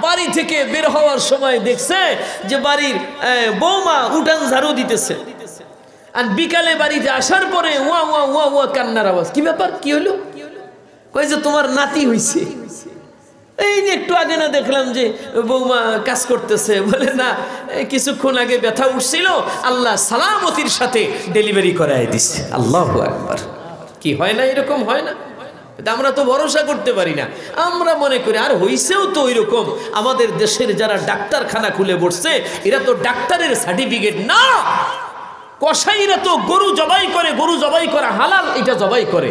বাড়ি থেকে বের হওয়ার সময় দেখছে যে বাড়ির বৌমা উঠান ঝাড়ু দিতেছে। আর বিকালে বাড়িতে আসার পরে ওয়া ওয়া ওয়া ওয়া কান্নার আওয়াজ। কি ব্যাপার, কি হলো? কই যে তোমার নাতি হইছে। এই যে একটু আগে না দেখলাম যে বৌমা কাজ করতেছে, বলে না কিছুক্ষণ আগে ব্যথা উঠছিল, আল্লাহ সালামতির সাথে ডেলিভারি করায় দিছে। আল্লাহু আকবার। কি হয় না, এরকম হয় না? আমরা তো ভরসা করতে পারি না। আমরা মনে করি আর হইছেও তো ওই রকম। আমাদের দেশের যারা ডাক্তারখানা খুলে বসছে এরা তো ডাক্তারের সার্টিফিকেট না, কসাইরা তো গরু জবাই করে, গরু জবাই করা হালাল এটা জবাই করে,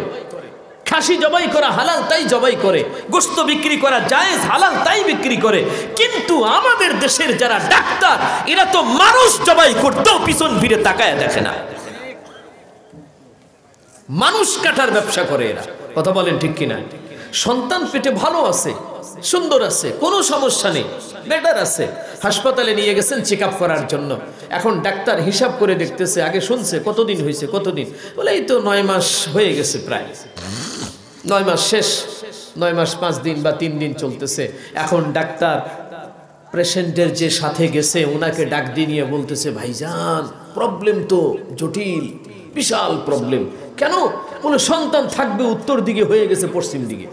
খাসি জবাই করা হালাল তাই জবাই করে, গোশত বিক্রি করা জায়েজ হালাল তাই বিক্রি করে। কিন্তু আমাদের দেশের যারা ডাক্তার এরা তো মানুষ জবাই করতেও পিছন ফিরে তাকায় দেখে না, মানুষ কাটার ব্যবসা করে এরা। কথা বলেন ঠিক কিনা? সন্তান পেটে ভালো আছে, সুন্দর আছে, কোনো সমস্যা নেই, বেটার আছে, হাসপাতালে নিয়ে গেছেন চেক আপ করার জন্য। এখন ডাক্তার হিসাব করে দেখতেছে, আগে শুনছে কতদিন হয়েছে, কতদিন, বলে এই তো 9 মাস হয়ে গেছে, প্রায় 9 মাস শেষ, 9 মাস 5 দিন বা 3 দিন চলতেছে। এখন ডাক্তার পেশেন্টের যে সাথে গেছে ওনাকে ডাক দিয়ে নিয়ে বলতেছে, ভাইজান প্রবলেম তো জটিল, বিশাল প্রবলেম। কেন? বলে সন্তান থাকবে উত্তর দিকে, হয়ে গেছে পশ্চিম দিকে।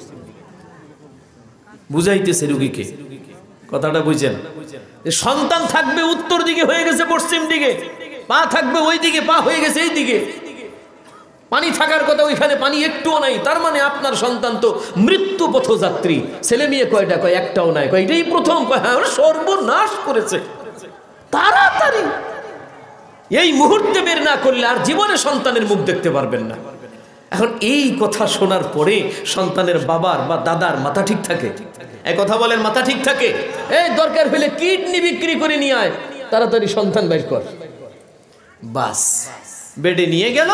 বুঝাইতেছে রুগীকে, কথাটা বুঝেন, সন্তান থাকবে উত্তর দিকে, হয়ে গেছে পশ্চিম দিকে, পা থাকবে ওই দিকে, পা হয়ে গেছে এই দিকে, পানি থাকার কথা ওইখানে পানি একটুও নাই। তার মানে আপনার সন্তান তো মৃত্যু পথযাত্রী। ছেলে মেয়ে কয়টা? কয় একটাও নাই। কয় এটাই প্রথম। কয় হ্যাঁ, সর্বনাশ করেছে। তাড়াতাড়ি এই মুহূর্তে বের না করলে আর জীবনে সন্তানের মুখ দেখতে পারবেন না। এখন এই কথা শোনার পরে সন্তানের বাবার বা দাদার মাথা ঠিক থাকে? এই কথা বলেন, মাথা ঠিক থাকে? এই দরকার হলে কিডনি বিক্রি করে নিয়ে আয়, তাড়াতাড়ি সন্তান বের কর। বাস, বেডে নিয়ে গেল,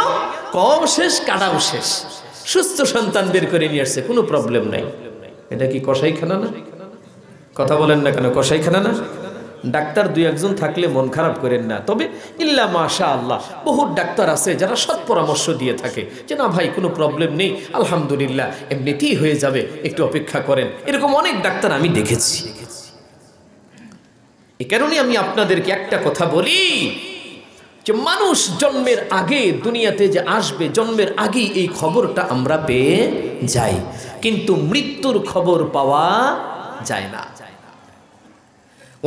কম শেষ, কাটাও শেষ, সুস্থ সন্তান বের করে নিয়ে আসছে, কোনো প্রবলেম নাই। এটা কি কসাইখানা না? কথা বলেন না কেন? কসাইখানা না? ডাক্তার 2-1 থাকলে মন খারাপ করেন না। তবে ইল্লা মাশা আল্লাহ বহুত ডাক্তার আছে যারা সৎ পরামর্শ দিয়ে থাকে যে না ভাই কোনো প্রবলেম নেই, আলহামদুলিল্লাহ এমনিতেই হয়ে যাবে, একটু অপেক্ষা করেন। এরকম অনেক ডাক্তার আমি দেখেছি। এই কারণে আমি আপনাদেরকে একটা কথা বলি যে মানুষ জন্মের আগে দুনিয়াতে যে আসবে, জন্মের আগেই এই খবরটা আমরা পেয়ে যাই, কিন্তু মৃত্যুর খবর পাওয়া যায় না।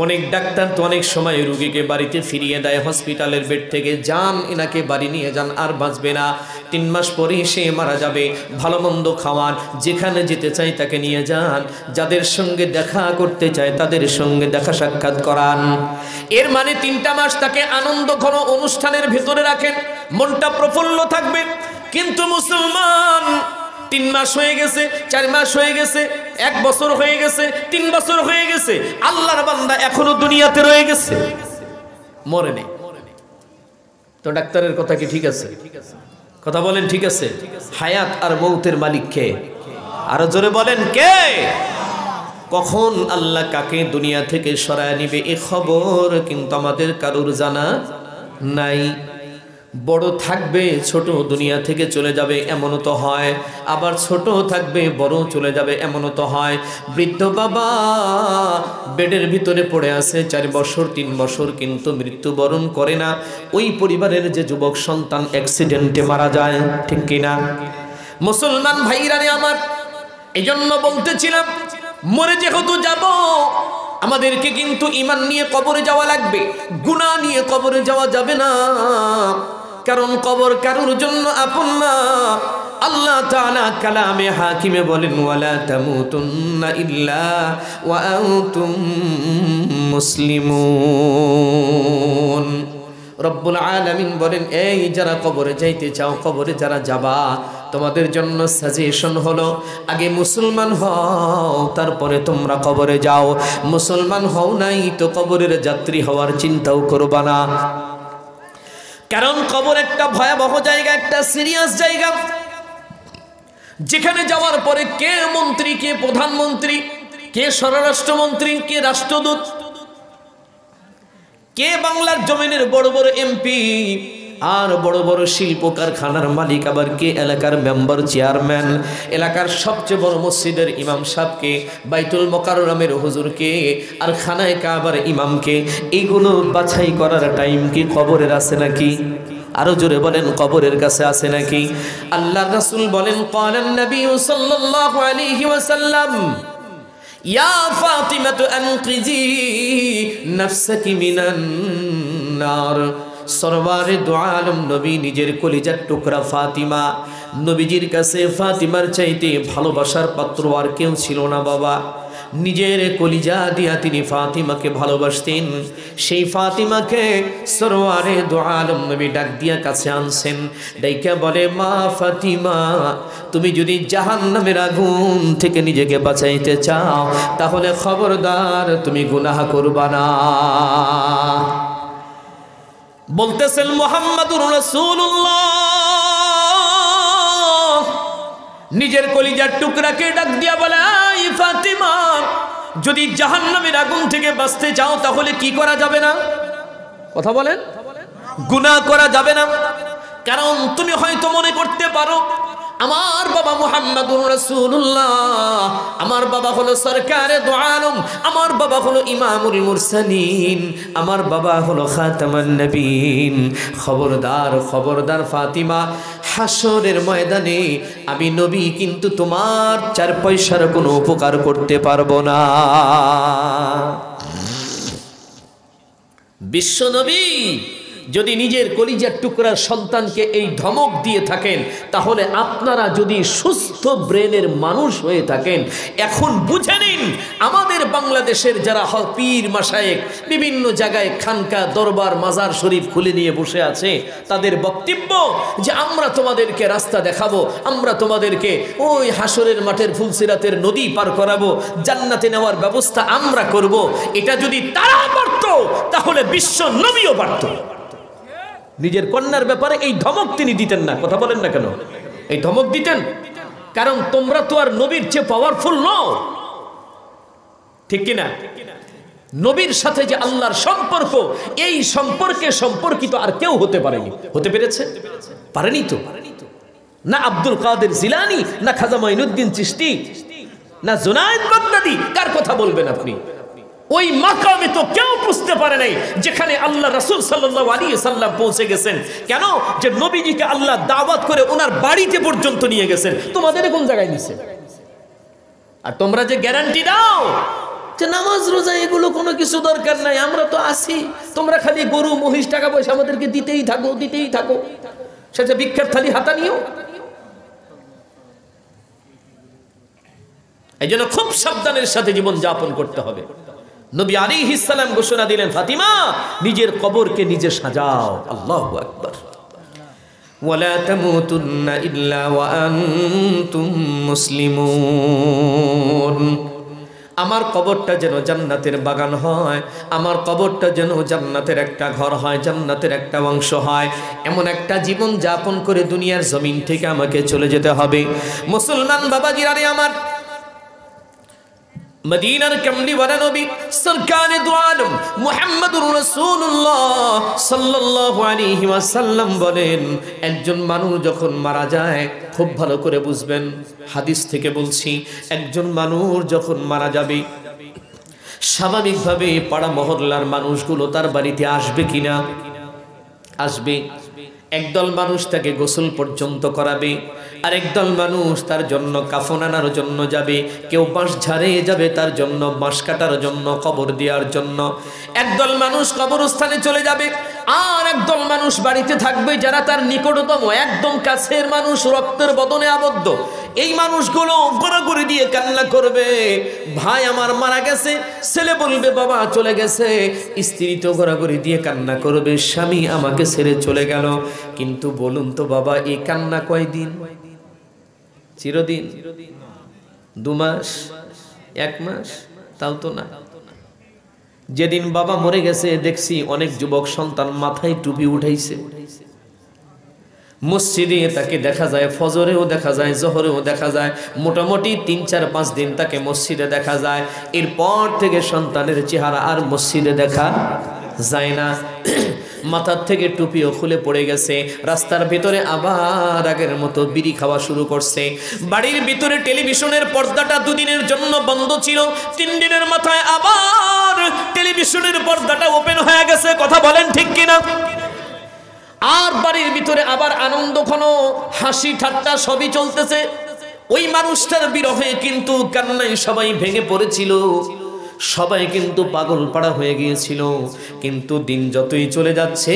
অনেক ডাক্তার তো অনেক সময় রুগীকে বাড়িতে ফিরিয়ে দেয় হসপিটালের বেড থেকে, যান এনাকে বাড়ি নিয়ে যান, আর বাঁচবে না, 3 মাস পরে সে মারা যাবে, ভালো মন্দ খাওয়ান, যেখানে যেতে চাই তাকে নিয়ে যান, যাদের সঙ্গে দেখা করতে চায় তাদের সঙ্গে দেখা সাক্ষাৎ করান। এর মানে 3টা মাস তাকে আনন্দ ঘন অনুষ্ঠানের ভেতরে রাখেন, মনটা প্রফুল্ল থাকবে। কিন্তু মুসলমান 3 মাস হয়ে গেছে, 4 মাস হয়ে গেছে, 1 বছর হয়ে গেছে, 3 বছর হয়ে গেছে, আল্লাহর বান্দা এখনো দুনিয়াতে রয়ে গেছে, মরে নেই। তো ডাক্তারের কথা কি ঠিক আছে? কথা বলেন ঠিক আছে? হায়াত আর মৌতের মালিক কে? আরো জোরে বলেন কে? কখন আল্লাহ কাকে দুনিয়া থেকে সরায় নিবে এ খবর কিন্তু আমাদের কারোর জানা নাই। বড় থাকবে, ছোট দুনিয়া থেকে চলে যাবে, এমনও তো হয়, আবার ছোট থাকবে, বড় চলে যাবে, এমনও তো হয়। বৃদ্ধ বাবা বেডের ভিতরে পড়ে আছে 4 বছর 3 বছর, কিন্তু মৃত্যুবরণ করে না। ওই পরিবারের যে যুবক সন্তান অ্যাক্সিডেন্টে মারা যায়, ঠিক কিনা? মুসলমান ভাইরা আমার, এই জন্য বলতেছিলাম মরে যেহেতু যাব, আমাদেরকে কিন্তু ঈমান নিয়ে কবরে যাওয়া লাগবে, গুনাহ নিয়ে কবরে যাওয়া যাবে না। কারণ কবর কারোর জন্য আপন না। আল্লাহ তাআলা কালামে হাকিমে বলেন, ওয়ালা তামুতুন্না ইল্লা ওয়া আনতুম মুসলিমুন। রব্বুল আলামিন বলেন, এই যারা কবরে যাইতে চাও, কবরে যারা যাবা, তোমাদের জন্য সাজেশন হলো আগে মুসলমান হও, তারপরে তোমরা কবরে যাও। মুসলমান হও নাই তো কবরের যাত্রী হওয়ার চিন্তাও করবা না। কারণ কবর একটা ভয়াবহ জায়গা, একটা সিরিয়াস জায়গা, যেখানে যাওয়ার পরে কে মন্ত্রী, কে প্রধানমন্ত্রী, কে স্বরাষ্ট্রমন্ত্রী, কে রাষ্ট্রদূত, কে বাংলার জমিনের বড় বড় এমপি আর বড় বড় শিল্প কারখানার মালিক, আবার কে এলাকার মেম্বার, চেয়ারম্যান, এলাকার সবচেয়ে বড় মসজিদের ইমাম সাহেবকে, বাইতুল মোকাররমের হুজুরকে, আর খানায় কাবার ইমামকে, এইগুলো বাছাই করার টাইম কি কবরের আছে নাকি? আরো জোরে বলেন কবরের কাছে আছে নাকি? আল্লাহর রাসূল বলেন ক্বালান নবী সাল্লাল্লাহু আলাইহি ওয়াসাল্লাম ইয়া ফাতিমাতু আনকিজি নাফসাকি মিনান নার। সরওয়ারে দু আলম নবী নিজের কলিজার টুকরা ফাতিমা, নবীজির কাছে ফাতিমার চাইতে ভালোবাসার পাত্র আর কেউ ছিল না বাবা। নিজের কলিজা দিয়া তিনি ফাতিমাকে ভালোবাসতেন। সেই ফাতিমাকে সরওয়ারে দু আলম নবী ডাক দিয়া কাছে আনছেন, ডাইকা বলে মা ফাতিমা, তুমি যদি জাহান্নামের আগুন থেকে নিজেকে বাঁচাইতে চাও তাহলে খবরদার তুমি গুনাহ করবা না। বলতেছেন মুহাম্মাদুর রাসূলুল্লাহ নিজের কলিজার টুকরাকে ডাক দিয়া বলে আই ফাতিমা, যদি জাহান্নামের আগুন থেকে বাঁচতে চাও তাহলে কি করা যাবে না? কথা বলেন, গুনাহ করা যাবে না। কারণ তুমি হয়তো মনে করতে পারো আমার বাবা মুহাম্মাদুর রাসূলুল্লাহ, আমার বাবা হলো সরকারে দু আলম, আমার বাবা হলো ইমামুল মুরসালিন, আমার বাবা হলো খাতামান নবীন। খবরদার খবরদার ফাতিমা, হাসরের ময়দানে আমি নবী কিন্তু তোমার 4 পয়সার কোনো উপকার করতে পারবো না। বিশ্ব নবী যদি নিজের কলিজার টুকরার সন্তানকে এই ধমক দিয়ে থাকেন, তাহলে আপনারা যদি সুস্থ ব্রেনের মানুষ হয়ে থাকেন, এখন বুঝে নিন আমাদের বাংলাদেশের যারা পীর মাশায়েখ বিভিন্ন জায়গায় খানকা দরবার মাজার শরীফ খুলে নিয়ে বসে আছে, তাদের বক্তব্য যে আমরা তোমাদেরকে রাস্তা দেখাবো, আমরা তোমাদেরকে ওই হাসরের মাঠের ফুলসিরাতের নদী পার করাবো, জান্নাতে নেওয়ার ব্যবস্থা আমরা করব। এটা যদি তারা পারত তাহলে বিশ্ব নবীও পারত। নিজের কন্যার ব্যাপারে এই ধমক তিনি দিতেন না। কথা বলেন না কেন? এই ধমক দিতেন কারণ তোমরা তো আর নবীর চেয়ে পাওয়ারফুল নও, ঠিক কিনা? নবীর সাথে যে আল্লাহর সম্পর্ক, এই সম্পর্কে সম্পর্কিত আর কেউ হতে পারেনি। হতে পেরেছে? পারেনি তো। না আব্দুল কাদের জিলানী, না খাজা মাইনুদ্দিন চিশতি, না জুনায়েদ বাগদাদি, কার কথা বলবেন আপনি? ওই মাকামে তো কেউ বুঝতে পারে নাই যেখানে আল্লাহ রাসূল সাল্লাল্লাহু আলাইহি সাল্লাম পৌঁছে গেছেন। কেন? যে নবীজিকে আল্লাহ দাওয়াত করে ওনার বাড়িতে পর্যন্ত নিয়ে গেছেন। তোমাদের কোন জায়গায় নিছে? আর তোমরা যে গ্যারান্টি দাও যে নামাজ রোজা এগুলো কোনো কিছু দরকার নাই, আমরা তো আছি, তোমরা খালি গরু মহিষ টাকা পয়সা আমাদেরকে দিতেই থাকো, দিতেই থাকো, সেটা ভিক্ষার থালি হাতা নিও। এই জন্য খুব সাবধানের সাথে জীবন যাপন করতে হবে। নবী আলাইহিস সালাম ঘোষণা দিলেন, ফাতিমা নিজের কবরকে নিজে সাজাও। আল্লাহু আকবার। ওয়ালা তামুতুন্না ইল্লা ওয়া আনতুম মুসলিমুন। আমার কবরটা যেন জান্নাতের বাগান হয়, আমার কবরটা যেন জান্নাতের একটা ঘর হয়, জান্নাতের একটা অংশ হয়। এমন একটা জীবন যাপন করে দুনিয়ার জমিন থেকে আমাকে চলে যেতে হবে। মুসলমান বাবাজিরা রে আমার, মদিনার কামলিওয়ালা নবী সরকারে দু আলম মুহাম্মাদুর রাসূলুল্লাহ সাল্লাল্লাহু আলাইহি ওয়াসাল্লাম বলেন, একজন মানুষ যখন মারা যায়, খুব ভালো করে বুঝবেন, হাদিস থেকে বলছি, একজন মানুষ যখন মারা যাবে স্বাভাবিকভাবে পাড়া মহল্লার মানুষগুলো তার বাড়িতে আসবে কিনা? আসবে। একদল মানুষ তাকে গোসল পর্যন্ত করাবে, আর একদল মানুষ তার জন্য কাফন আনার জন্য যাবে, কেউ বাঁশ ঝাড়ে যাবে তার জন্য, বাঁশ কাটার জন্য, কবর দেওয়ার জন্য। একদল মানুষ কবরস্থানে চলে যাবে, আর একদল মানুষ বাড়িতে থাকবে যারা তার নিকটতম একদম কাছের মানুষ, রক্তের বদনে আবদ্ধ। এই মানুষগুলো গড়াগড়ি দিয়ে কান্না করবে, ভাই আমার মারা গেছে, ছেলে বলবে বাবা চলে গেছে, স্ত্রী তো গড়াগড়ি দিয়ে কান্না করবে, স্বামী আমাকে ছেড়ে চলে গেল। কিন্তু বলুন তো বাবা, এই কান্না কয়দিন? চিরদিন? 2 মাস? 1 মাস? তাও তো না। যেদিন বাবা মরে গেছে দেখছি অনেক যুবক সন্তান মাথায় টুপি উঠাইছে, মসজিদে তাকে দেখা যায়, ফজরেও দেখা যায়, জোহরেও দেখা যায়, মোটামুটি 3, 4, 5 দিন তাকে মসজিদে দেখা যায়। এরপর থেকে সন্তানের চেহারা আর মসজিদে দেখা যায় না। মাথার থেকে টুপিও খুলে পড়ে গেছে, রাস্তার ভিতরে আবার আগের মতো বিড়ি খাওয়া শুরু করছে। বাড়ির ভিতরে টেলিভিশনের পর্দাটা 2 দিনের জন্য বন্ধ ছিল, 3 দিনের মাথায় আবার টেলিভিশনের পর্দাটা ওপেন হয়ে গেছে। কথা বলেন ঠিক কিনা? আর বাড়ির ভিতরে আবার আনন্দ ঘন হাসি ঠাট্টা সবই চলতেছে। ওই মানুষটার বিরহে কিন্তু কান্নায় সবাই ভেঙে পড়েছিল, সবাই কিন্তু পাগল পাড়া হয়ে গিয়েছিল। কিন্তু দিন যতই চলে যাচ্ছে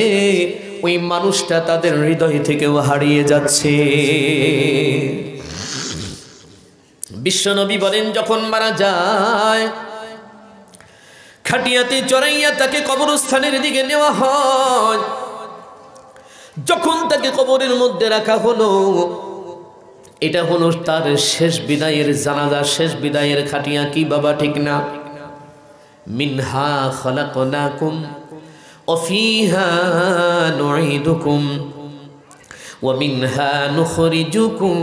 ওই মানুষটা তাদের হৃদয় থেকেও হারিয়ে যাচ্ছে। বিশ্বনবী বলেন, যখন মারা যায় খাটিয়াতে চড়াইয়া তাকে কবরস্থানের দিকে নেওয়া হয়। যখন তাকে কবরের মধ্যে রাখা হলো, এটা হলো তার শেষ বিদায়ের জানাজা, শেষ বিদায়ের খাটিয়া। কি বাবা ঠিক না? মিনহা খালাকনাকুম ওয়া ফিহা নুঈদুকুম ওয়া মিনহা নুখরিজুকুম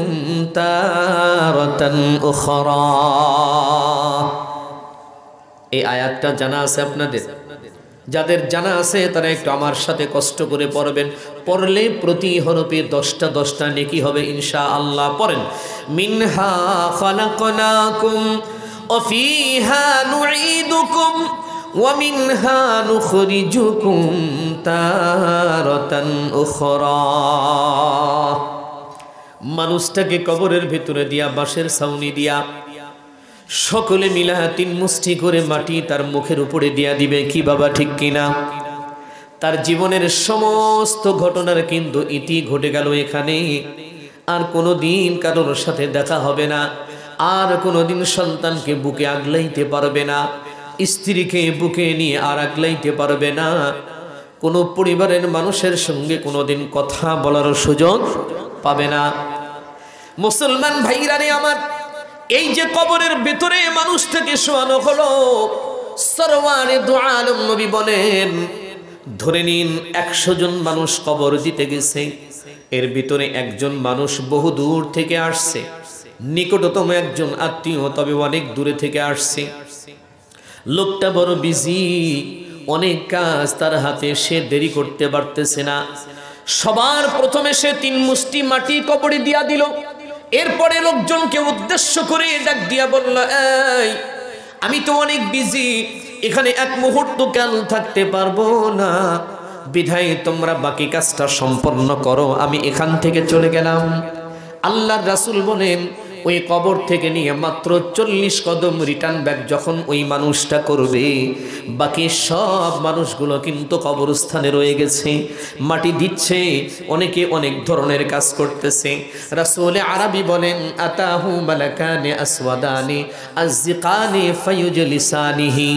তারাতান উখরা। এই আয়াতটা জানা আছে আপনাদের? যাদের জানা আছে তারা একটু আমার সাথে কষ্ট করে পড়বেন। পড়লে প্রতি হরফে 10টা নেকি হবে ইনশাআল্লাহ। পড়েন, মিনহা খালাকনাকুম ওয়া ফিহা নুঈদুকুম ওয়া মিনহা নুখরিজুকুম তারাতান উখরা। মানুষটাকে কবরের ভিতরে দিয়া, বাঁশের ছাউনি দিয়া সকলে মিলা 3 মুষ্টি করে মাটি তার মুখের উপরে দিয়া দিবে। কি বাবা ঠিক কিনা? তার জীবনের সমস্ত ঘটনার কিন্তু ইতি ঘটে গেল এখানে। আর কোনোদিন কারোর সাথে দেখা হবে না, আর কোনোদিন সন্তানকে বুকে আগলাইতে পারবে না, স্ত্রীকে বুকে নিয়ে আর আগলাইতে পারবে না, কোনো পরিবারের মানুষের সঙ্গে কোনোদিন কথা বলার সুযোগ পাবে না। মুসলমান ভাইরা রে আমার, এই যে কবরের ভিতরে মানুষটাকে শোয়ানো হলো, সরওয়ারে দু আলম নবী বলেন, ধরে নিন 100 জন মানুষ কবর দিতে গেছে, এর ভিতরে একজন মানুষ বহু দূর থেকে আসছে, নিকটতম একজন আত্মীয়, তবে অনেক দূরে থেকে আসছে। লোকটা বড় বিজি, অনেক কাজ তার হাতে, সে দেরি করতে পারতেছে না। সবার প্রথমে সে 3 মুষ্টি মাটি কবরে দিয়া দিল। এরপরে লোকজনকে উদ্দেশ্য করে ডাক দিয়া বলল, এই আমি তো অনেক বিজি, এখানে এক মুহূর্ত কাল থাকতে পারবো না, বিধায় তোমরা বাকি কাজটা সম্পন্ন করো, আমি এখান থেকে চলে গেলাম। আল্লাহর রাসূল বলেন, ওই কবর থেকে নিয়ে মাত্র 40 কদম রিটার্ন ব্যাক যখন ওই মানুষটা করবে, বাকি সব মানুষগুলো কিন্তু কবরস্থানে রয়ে গেছে, মাটি দিচ্ছে, অনেকে অনেক ধরনের কাজ করতেছে। রাসূল আরবি বলেন, আতাহু মালাকানি আসওয়াদানি আযকানি ফায়ুজলিসানিহি।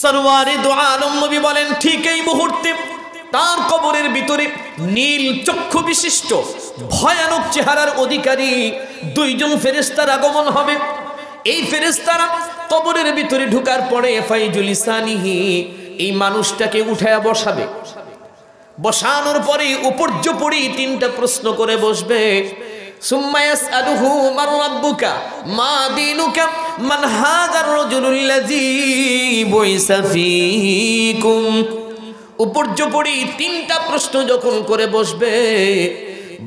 সরওয়ারে দু আলম নবী বলেন, ঠিক এই মুহূর্তে তার কবরের ভিতরে নীল চক্ষু বিশিষ্ট ভয়ানক চেহারার অধিকারী 2 জন ফেরেশতার আগমন হবে। এই ফেরেশতারা কবরের ভিতরে ঢোকার পরে ফাইজুলিসানিহি, এই মানুষটাকে উঠায়া বসাবে। বসানোর পরে উপর্যুপরি 3টা প্রশ্ন করে বসবে। সুম্মা ইয়াসআলুহু মান রাব্বুকা মা দীনুকা মান হাযার রাজুলুল্লাযী বুইসা ফীকুম। উপর্যুপরি 3টা প্রশ্ন যখন করে বসবে,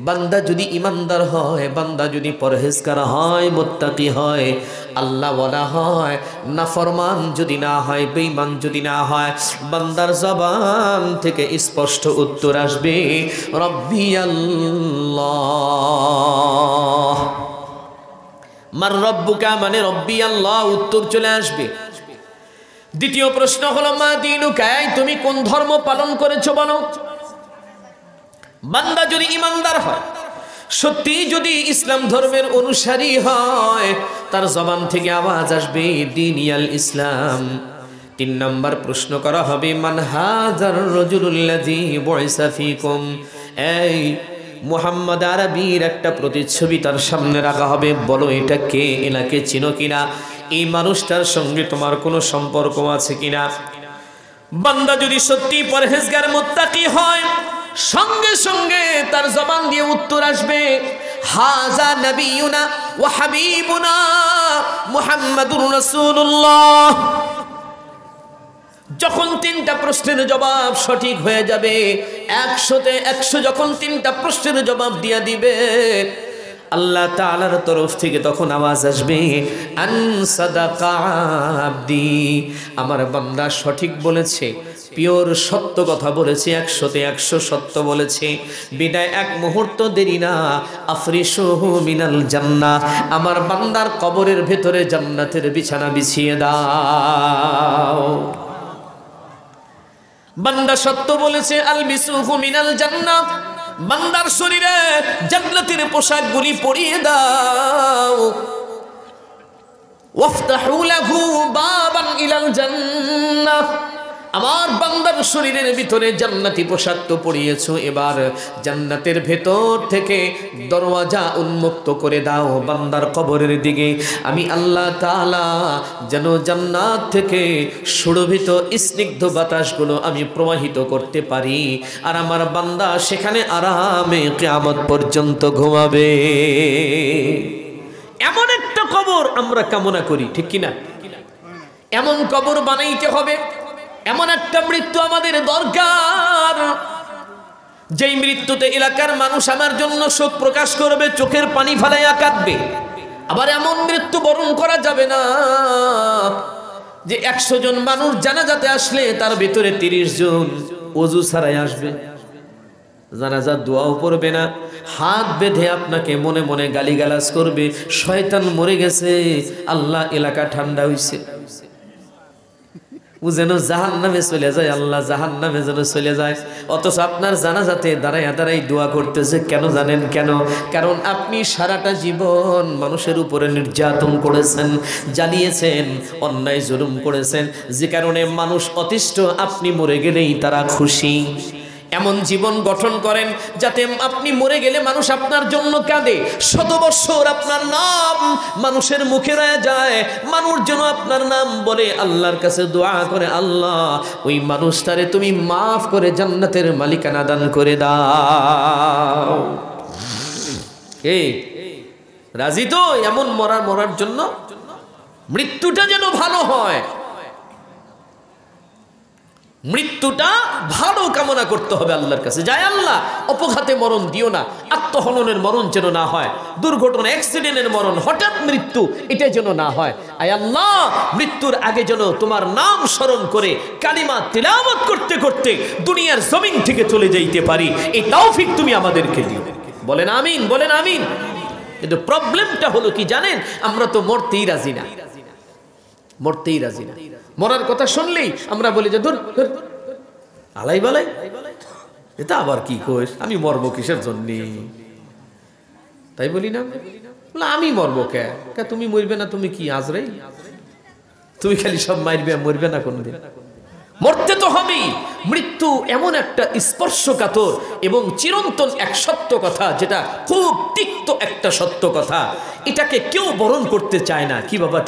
বান্দা যদি ইমানদার হয়, বান্দা যদি পরহেজগার হয়, মুত্তাকি হয়, আল্লাহওয়ালা হয়, নাফরমান যদি না হয়, বেঈমান যদি না হয়, বান্দার জবান থেকে স্পষ্ট উত্তর আসবে, রব্বি আল্লাহ। মান রব্বুকা মানে রব্বি আল্লাহ, উত্তর চলে আসবে। দ্বিতীয় প্রশ্ন হলো, মা দীনুকা, তুমি কোন ধর্ম পালন করেছো বলো। বান্দা যদি ইমানদার হয়, সত্যি যদি ইসলাম ধর্মের অনুসারী হয়, তার জবান থেকে আওয়াজ আসবে দীনিয়াল ইসলাম। 3 নম্বর প্রশ্ন করা হবে, মান হাযার রাজুলুল্লাযী বুইসা ফীকুম, এই মুহাম্মদ আরবীর একটা প্রতিচ্ছবি তার সামনে রাখা হবে, বলো এটা কে, এনাকে চিনো কিনা, এই মানুষটার সঙ্গে তোমার কোনো সম্পর্ক আছে কিনা। বান্দা যদি সত্যি পরহেজগার মুত্তাকি হয়, সঙ্গে সঙ্গে তার জবান দিয়ে উত্তর আসবে, হাযা নবিয়ুনা ওয়া হাবিবুনা মুহাম্মাদুর রাসূলুল্লাহ। যখন 3টা প্রশ্নের জবাব সঠিক হয়ে যাবে, 100তে 100 যখন 3টা প্রশ্নের জবাব দিয়া দিবে, আল্লাহ তাআলার তরফ থেকে তখন আওয়াজ আসবে, আন সাদাকা আবদি, আমার বান্দা সঠিক বলেছে, পিওর সত্য কথা বলেছে, 100তে 100 সত্য বলেছে, বিদায় এক মুহূর্ত দেরি না, আফরিশুহু মিনাল জান্নাহ, আমার বান্দার কবরের ভেতরে জান্নাতের বিছানা বিছিয়ে দাও। বান্দা সত্য বলেছে, আলবিসুহু মিনাল জান্নাহ, বান্দার শরীরে জান্নাতের পোশাকগুলি পরিয়ে দাও। ওয়াফতাহু লাহু বাবান ইলাল জান্নাহ, আমার বান্দার শরীরের ভিতরে জান্নাতি পোশাক তো পরিয়েছো, এবার জান্নাতের ভেতর থেকে দরওয়াজা উন্মুক্ত করে দাও বান্দার কবরের দিকে। আমি আল্লাহ তাআলা যেন জান্নাত থেকে সুরভিত স্নিগ্ধ বাতাসগুলো আমি প্রবাহিত করতে পারি, আর আমার বান্দা সেখানে আরামে কিয়ামত পর্যন্ত ঘুমাবে। এমন একটা কবর আমরা কামনা করি, ঠিক কিনা? এমন কবর বানাইতে হবে, এমন একটা মৃত্যু আমাদের দরকার, যেই মৃত্যুতে এলাকার মানুষ আমার জন্য শোক প্রকাশ করবে, চোখের পানি ফেলাইয়া কাঁদবে। আবার এমন মৃত্যু বরণ করা যাবে না যে 100 জন মানুষ জানাজাতে আসলে তার ভিতরে 30 জন ওযু ছাড়াই আসবে, জানাজার দোয়াও পড়বে না, হাত বেঁধে আপনাকে মনে মনে গালিগালাজ করবে, শয়তান মরে গেছে, আল্লাহ এলাকা ঠান্ডা হইছে, ও যেন জাহান্নামে চলে যায়, আল্লাহ জাহান্নামে যেন চলে যায়। অথচ আপনার জানাজাতে দাঁড়াইয়া দাঁড়াই দোয়া করতেছে, কেন জানেন? কেন? কারণ আপনি সারাটা জীবন মানুষের উপরে নির্যাতন করেছেন, জ্বালিয়েছেন, অন্যায় জুলুম করেছেন, যে কারণে মানুষ অতিষ্ঠ, আপনি মরে গেলেই তারা খুশি। এমন জীবন গঠন করেন যাতে আপনি মরে গেলে মানুষ আপনার জন্য কাঁদে, 100 বছর আপনার নাম মানুষের মুখে রয়ে যায়, মানুষ যেন আপনার নাম বলে, আল্লাহর কাছে দোয়া করে, আল্লাহ ওই মানুষটারে তুমি মাফ করে জান্নাতের মালিকানা দান করে দাও। এই রাজি তো এমন মরার জন্য? মৃত্যুটা যেন ভালো হয়, মৃত্যুটা ভালো কামনা করতে হবে আল্লাহর কাছে। যায় আল্লাহ অপঘাতে মরণ দিও না, আত্মহননের মরণ যেন না হয়, দুর্ঘটনা অ্যাক্সিডেন্টের মরণ, হঠাৎ মৃত্যু, এটা যেন না হয়। আয় আল্লাহ, মৃত্যুর আগে যেন তোমার নাম স্মরণ করে কালিমা তিলাওয়াত করতে করতে দুনিয়ার জমিন থেকে চলে যাইতে পারি, এই তৌফিক তুমি আমাদেরকে দিও। বলেন আমিন, বলেন আমিন। কিন্তু প্রবলেমটা হলো কি জানেন? আমরা তো মরতেই রাজি না, মরতেই রাজি না। মরার কথা শুনলেই আমরা বলি যে ধর আলাই বালাই, এটা আবার কি কইস, আমি মরবো কিসের জন্য? তাই বলি না, আমি মরবো কে? তুমি মরবে না, তুমি কি আজরাই? তুমি খালি সব মারবে, মরবে না কোনদিন। মরতে তো হবেই। মৃত্যু এমন একটা স্পর্শকাতর এবং চিরন্তন এক সত্য কথা, যেটা খুব তিক্ত একটা সত্য কথা, এটাকে কেউ বরণ করতে চায় না। কি বাবা?